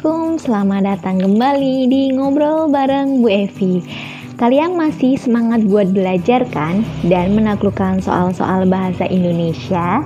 Assalamualaikum, selamat datang kembali di Ngobrol bareng Bu Evi. Kalian masih semangat buat belajar kan? Dan menaklukkan soal-soal bahasa Indonesia?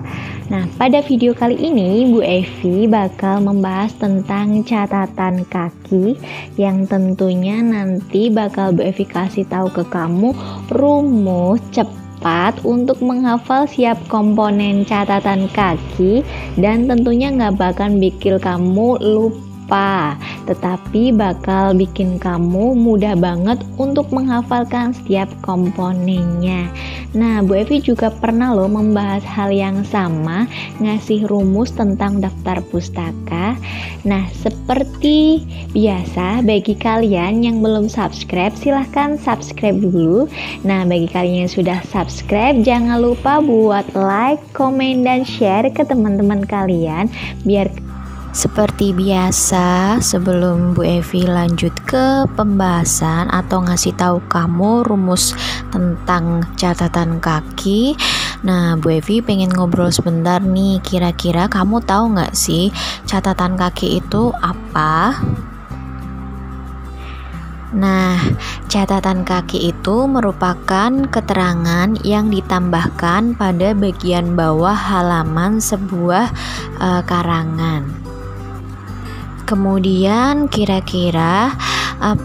Nah, pada video kali ini Bu Evi bakal membahas tentang catatan kaki yang tentunya nanti bakal Bu Evi kasih tahu ke kamu rumus cepat untuk menghafal siap komponen catatan kaki, dan tentunya nggak bakal bikin kamu lupa, tetapi bakal bikin kamu mudah banget untuk menghafalkan setiap komponennya. Nah, Bu Evi juga pernah loh membahas hal yang sama, ngasih rumus tentang daftar pustaka. Nah, seperti biasa, bagi kalian yang belum subscribe, silahkan subscribe dulu. Nah, bagi kalian yang sudah subscribe, jangan lupa buat like, komen, dan share ke teman-teman kalian biar seperti biasa. Sebelum Bu Evi lanjut ke pembahasan atau ngasih tahu kamu rumus tentang catatan kaki, nah Bu Evi pengen ngobrol sebentar nih. Kira-kira kamu tahu nggak sih catatan kaki itu apa? Nah, catatan kaki itu merupakan keterangan yang ditambahkan pada bagian bawah halaman sebuah karangan. Kemudian kira-kira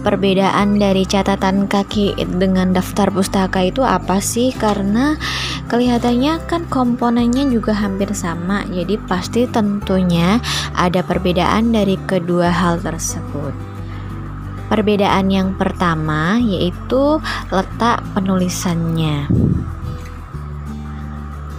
perbedaan dari catatan kaki dengan daftar pustaka itu apa sih? Karena kelihatannya kan komponennya juga hampir sama, jadi pasti tentunya ada perbedaan dari kedua hal tersebut. Perbedaan yang pertama yaitu letak penulisannya.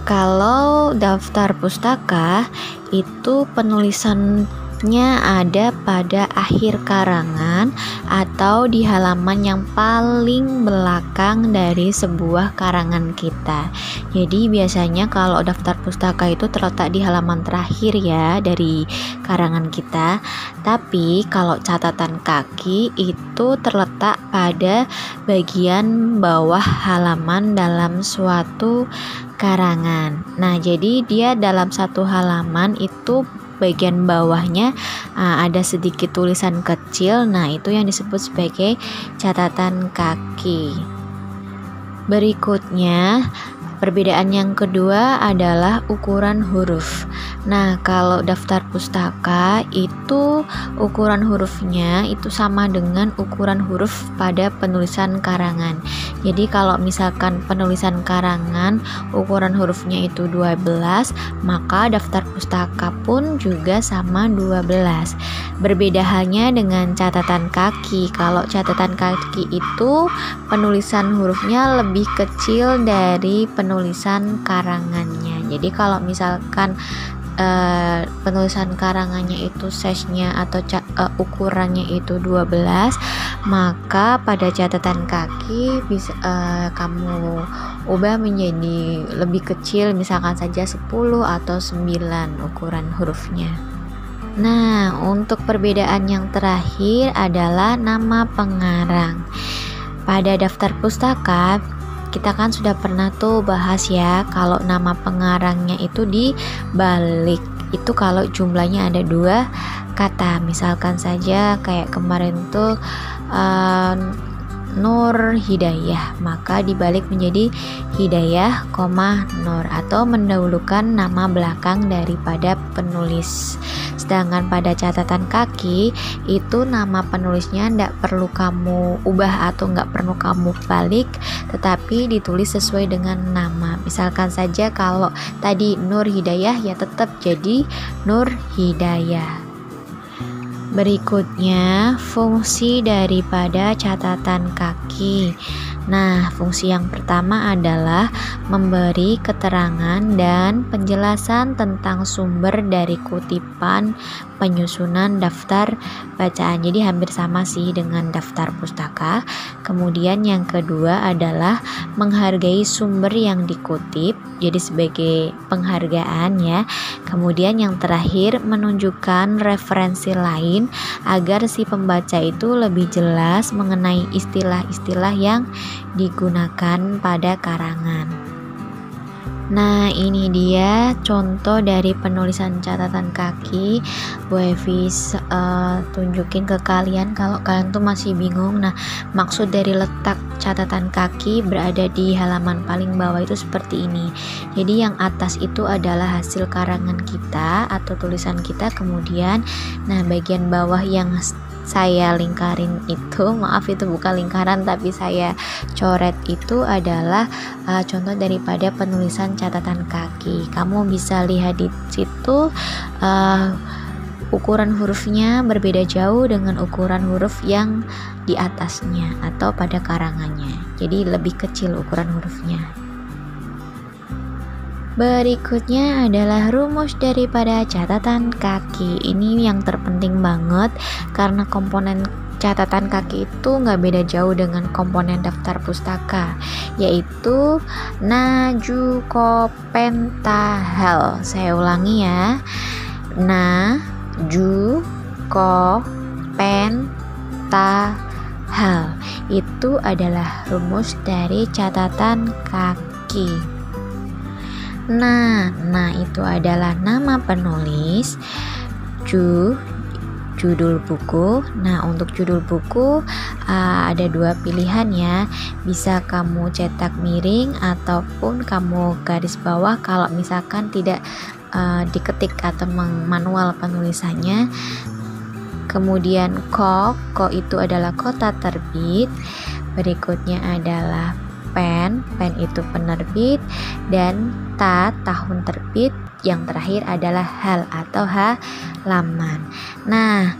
Kalau daftar pustaka itu penulisannya ada pada akhir karangan atau di halaman yang paling belakang dari sebuah karangan kita. Jadi biasanya kalau daftar pustaka itu terletak di halaman terakhir ya dari karangan kita. Tapi kalau catatan kaki itu terletak pada bagian bawah halaman dalam suatu karangan. Nah, jadi dia dalam satu halaman itu bagian bawahnya ada sedikit tulisan kecil. Nah, itu yang disebut sebagai catatan kaki. Berikutnya, perbedaan yang kedua adalah ukuran huruf. Nah, kalau daftar pustaka itu ukuran hurufnya itu sama dengan ukuran huruf pada penulisan karangan. Jadi kalau misalkan penulisan karangan ukuran hurufnya itu 12, maka daftar pustaka pun juga sama 12. Berbeda halnya dengan catatan kaki. Kalau catatan kaki itu penulisan hurufnya lebih kecil dari penulisan karangannya. Jadi kalau misalkan penulisan karangannya itu size-nya atau ukurannya itu 12, maka pada catatan kaki bisa kamu ubah menjadi lebih kecil, misalkan saja 10 atau 9 ukuran hurufnya. Nah, untuk perbedaan yang terakhir adalah nama pengarang. Pada daftar pustaka kita kan sudah pernah tuh bahas ya, kalau nama pengarangnya itu dibalik. Itu kalau jumlahnya ada 2 kata. Misalkan saja kayak kemarin tuh Nur Hidayah, maka dibalik menjadi Hidayah, Nur, atau mendahulukan nama belakang daripada penulis. Sedangkan pada catatan kaki itu nama penulisnya tidak perlu kamu ubah atau nggak perlu kamu balik, tetapi ditulis sesuai dengan nama. Misalkan saja kalau tadi Nur Hidayah, ya tetap jadi Nur Hidayah. Berikutnya, fungsi daripada catatan kaki. Nah, fungsi yang pertama adalah memberi keterangan dan penjelasan tentang sumber dari kutipan penyusunan daftar bacaan. Jadi hampir sama sih dengan daftar pustaka. Kemudian yang kedua adalah menghargai sumber yang dikutip, jadi sebagai penghargaan ya. Kemudian yang terakhir menunjukkan referensi lain agar si pembaca itu lebih jelas mengenai istilah-istilah yang digunakan pada karangan. Nah, ini dia contoh dari penulisan catatan kaki. Bu Evi tunjukin ke kalian kalau kalian tuh masih bingung. Nah, maksud dari letak catatan kaki berada di halaman paling bawah itu seperti ini. Jadi yang atas itu adalah hasil karangan kita atau tulisan kita, kemudian nah bagian bawah yang saya lingkarin itu, maaf itu bukan lingkaran tapi saya coret, itu adalah contoh daripada penulisan catatan kaki. Kamu bisa lihat di situ ukuran hurufnya berbeda jauh dengan ukuran huruf yang di atasnya atau pada karangannya. Jadi lebih kecil ukuran hurufnya. Berikutnya adalah rumus daripada catatan kaki. Ini yang terpenting banget karena komponen catatan kaki itu nggak beda jauh dengan komponen daftar pustaka, yaitu naju kopentahel. Saya ulangi ya, naju kopentahel itu adalah rumus dari catatan kaki. Nah itu adalah nama penulis, judul buku. Nah, untuk judul buku ada dua pilihan ya. Bisa kamu cetak miring ataupun kamu garis bawah kalau misalkan tidak diketik atau manual penulisannya. Kemudian ko itu adalah kota terbit. Berikutnya adalah pen itu penerbit, dan tahun terbit. Yang terakhir adalah hal atau halaman. Nah,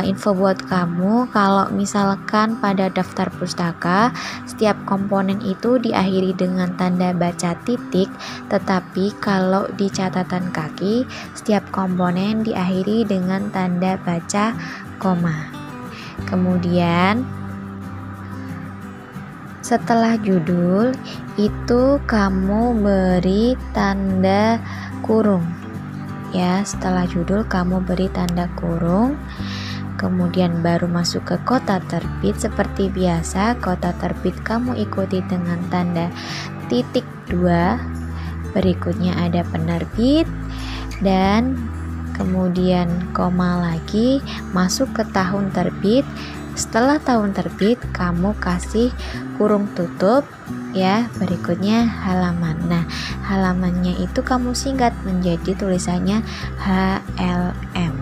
info buat kamu, kalau misalkan pada daftar pustaka setiap komponen itu diakhiri dengan tanda baca titik, tetapi kalau di catatan kaki setiap komponen diakhiri dengan tanda baca koma. Kemudian setelah judul itu kamu beri tanda kurung ya. Setelah judul kamu beri tanda kurung, kemudian baru masuk ke kota terbit. Seperti biasa, kota terbit kamu ikuti dengan tanda titik 2. Berikutnya ada penerbit, dan kemudian koma lagi masuk ke tahun terbit. Setelah tahun terbit kamu kasih kurung tutup ya. Berikutnya halaman. Nah, halamannya itu kamu singkat menjadi tulisannya HLM.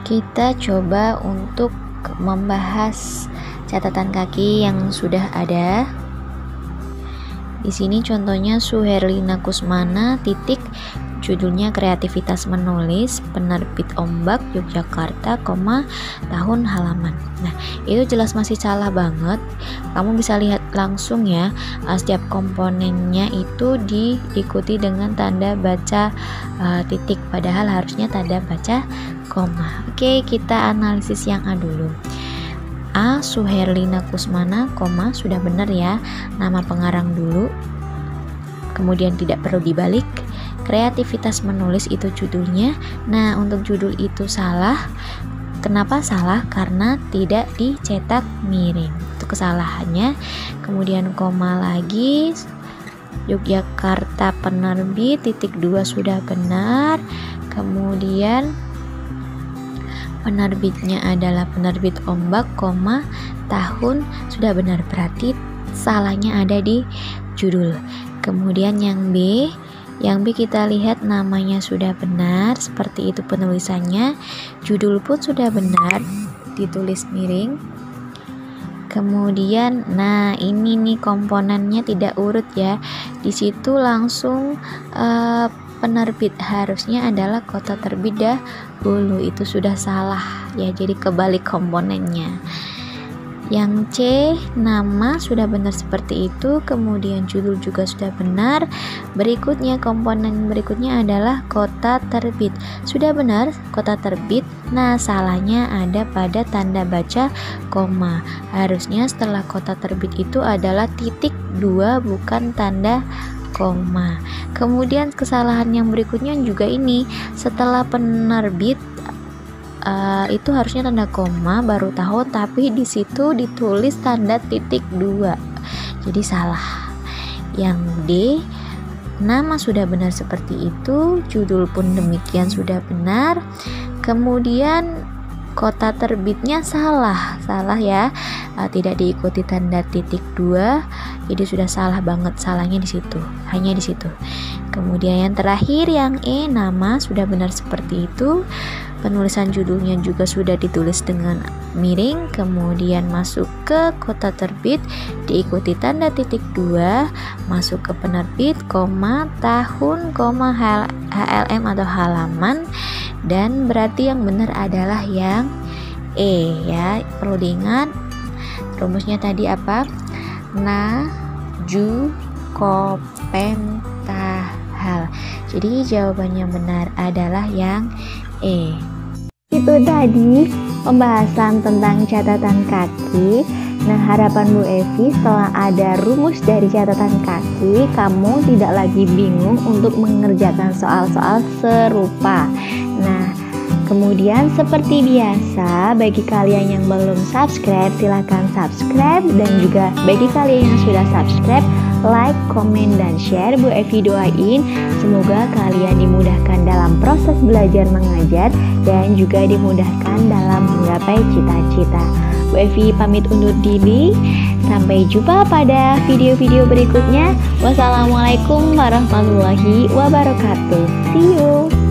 Kita coba untuk membahas catatan kaki yang sudah ada. Di sini contohnya Suherlina Kusmana titik, judulnya kreativitas menulis, penerbit Ombak Yogyakarta, tahun halaman. Nah, itu jelas masih salah banget. Kamu bisa lihat langsung ya, setiap komponennya itu diikuti dengan tanda baca titik, padahal harusnya tanda baca koma. Oke, kita analisis yang A dulu. A. Suherlina Kusmana, sudah benar ya, nama pengarang dulu. Kemudian tidak perlu dibalik. Kreativitas menulis itu judulnya. Nah, untuk judul itu salah. Kenapa salah? Karena tidak dicetak miring. Itu kesalahannya. Kemudian koma lagi. Yogyakarta penerbit titik 2 sudah benar. Kemudian penerbitnya adalah penerbit Ombak, tahun sudah benar. Berarti salahnya ada di judul. Kemudian yang B kita lihat namanya sudah benar, seperti itu penulisannya. Judul pun sudah benar, ditulis miring. Kemudian nah ini nih komponennya tidak urut ya. Di situ langsung penerbit, harusnya adalah kota terbit dahulu. Itu sudah salah ya, jadi kebalik komponennya. Yang C, nama sudah benar seperti itu, kemudian judul juga sudah benar. Berikutnya komponen berikutnya adalah kota terbit, sudah benar kota terbit. Nah, salahnya ada pada tanda baca koma. Harusnya setelah kota terbit itu adalah titik 2 bukan tanda koma. Kemudian kesalahan yang berikutnya juga ini, setelah penerbit itu harusnya tanda koma baru tahun, tapi di situ ditulis tanda titik 2, jadi salah Yang D, nama sudah benar seperti itu, judul pun demikian sudah benar. Kemudian kota terbitnya salah ya, tidak diikuti tanda titik 2, jadi sudah salah banget, salahnya di situ, hanya di situ. Kemudian yang terakhir yang E, nama sudah benar seperti itu, penulisan judulnya juga sudah ditulis dengan miring, kemudian masuk ke kota terbit, diikuti tanda titik 2, masuk ke penerbit, koma, tahun, koma, HLM atau halaman, dan berarti yang benar adalah yang E ya. Perlu diingat rumusnya tadi apa? Na, ju, ko, pen, ta, hal. Jadi jawabannya benar adalah yang E. Itu tadi pembahasan tentang catatan kaki. Nah, harapan Bu Evi setelah ada rumus dari catatan kaki, kamu tidak lagi bingung untuk mengerjakan soal-soal serupa. Nah, kemudian seperti biasa, bagi kalian yang belum subscribe, silahkan subscribe. Dan juga bagi kalian yang sudah subscribe, like, komen, dan share. Bu Evi doain semoga kalian dimudahkan dalam proses belajar mengajar dan juga dimudahkan dalam menggapai cita-cita. Bu Evi pamit undur diri. Sampai jumpa pada video-video berikutnya. Wassalamualaikum warahmatullahi wabarakatuh. See you.